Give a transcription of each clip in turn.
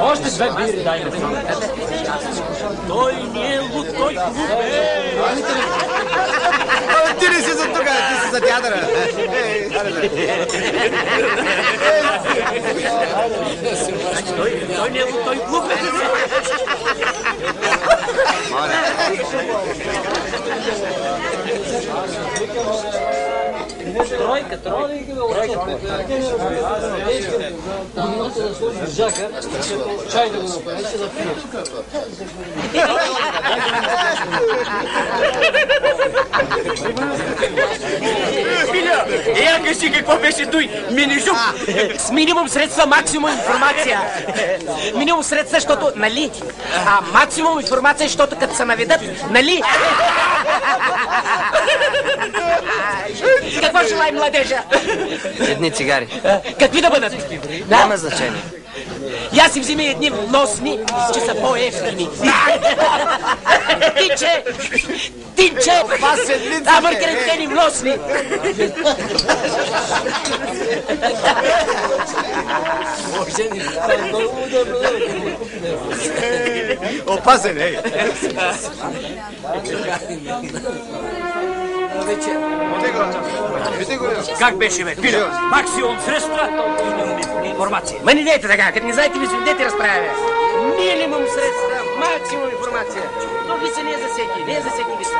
Още две бири, дай ме. Той не е луд, той глуп е. Ти не си за тук, ти си за театъра. Той не е луд, той глуп е. Тройка. Чай да го направи, ще запиеш. Миля, я кажи какво беше той? Мини-жук. С минимум средства, максимум информация. Минимум средства, защото, нали? А максимум информация, защото като се наведат, нали? Какво желай, младежа? Едни цигари. Какви да бъдат? Няма значение. Я си вземи едни вносни, че са по-ефтини. Тинче! Бъркерите ни вносни! Опасен, ей! Как беше, бе? Пиля, максимум средства, информация. Ма не дейте така, като не знаете ви свидете разправя. Минимум средства, максимум информация. То виса не е за всеки, не е за всеки виса.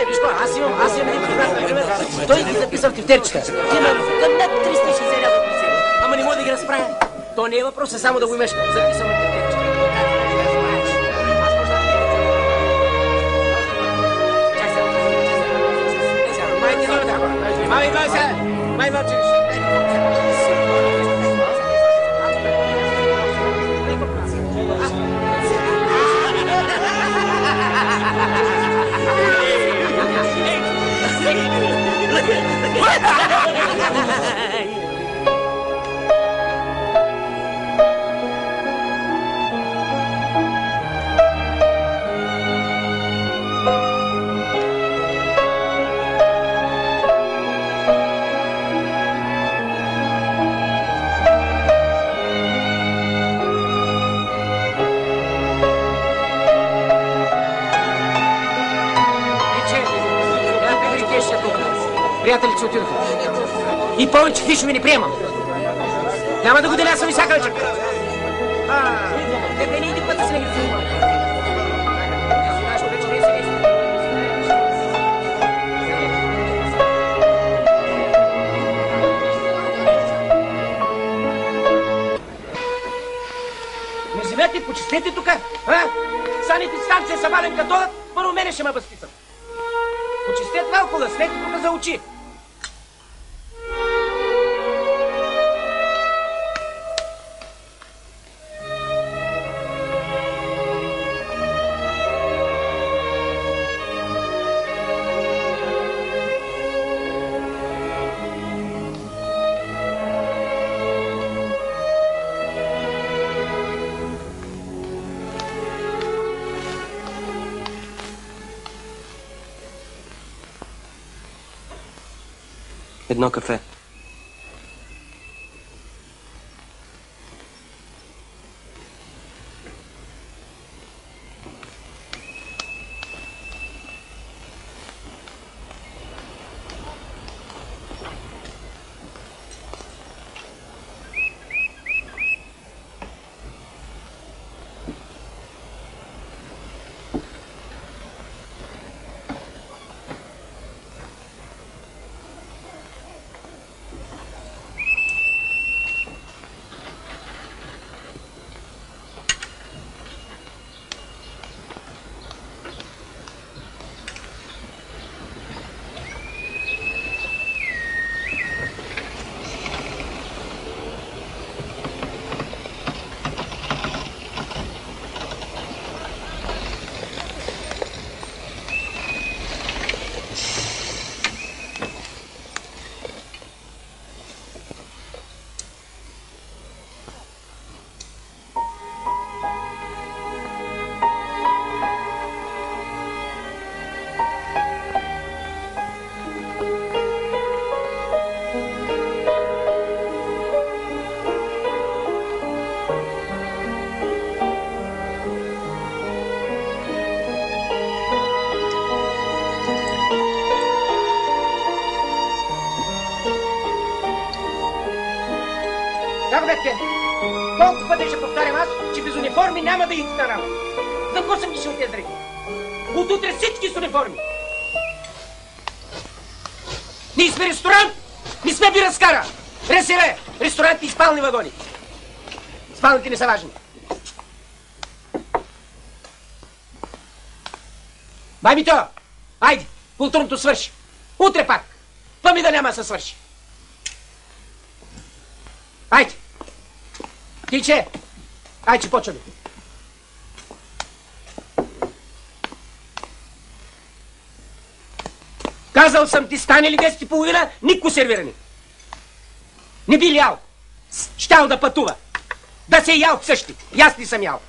Виж това, аз имам един фотограф, например, той ги записва в тефтерчета. Има към над 360 ряда от лице. Ама не мога да ги разправя. То не е въпрос, само да го имаш записано в тефтерчета. Май мълчиш. Приятели, че отидоха. И повече фишови не приемам. Няма да го делясвам и всяка вечер. Тебе не един път да се не ги занимава. Не вземете, почистете тук. Саните станция са вален като дойдат, първо мене ще ме възпитат. Почистете малко да свети тук за очи. Едно кафе. Да, бе, колко пъти ще повтарям аз, че без униформи няма да идите на работа. За какво съм ги шил тези дрехи? От утре всички с униформи. Ние сме ресторант, не сме биразкара. Ресире, ресторант и спални вагони. Спалните не са важни. Бабито, айде, културното свърши. Утре пак. Пъми да няма да се свърши. Айде. Тиче. Айде, почваме. Казал съм ти, стане ли 10:30, нико сервиране. Не би ял. Щял да пътува. Да се ял същи. И аз не съм ял.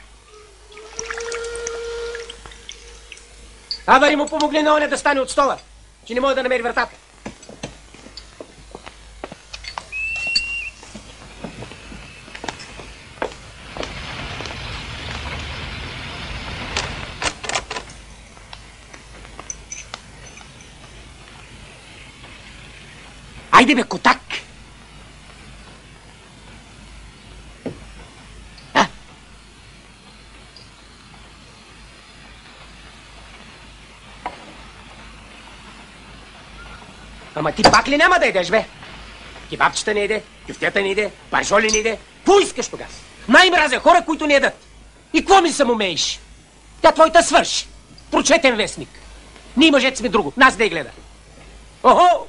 Авари му помогли на оня да стане от стола, че не може да намери вратата. Айде бе, котак! Ама ти пак ли няма да едеш, бе? Кебабчета не еде, кюфтета не еде, паржоли не еде. Какво искаш тогава? Най-мразя хора, които не едат. И какво ми самомееш? Тя твоята свърши. Прочетен вестник. Ние мъжете сме друго. Нас да я гледа. Охо!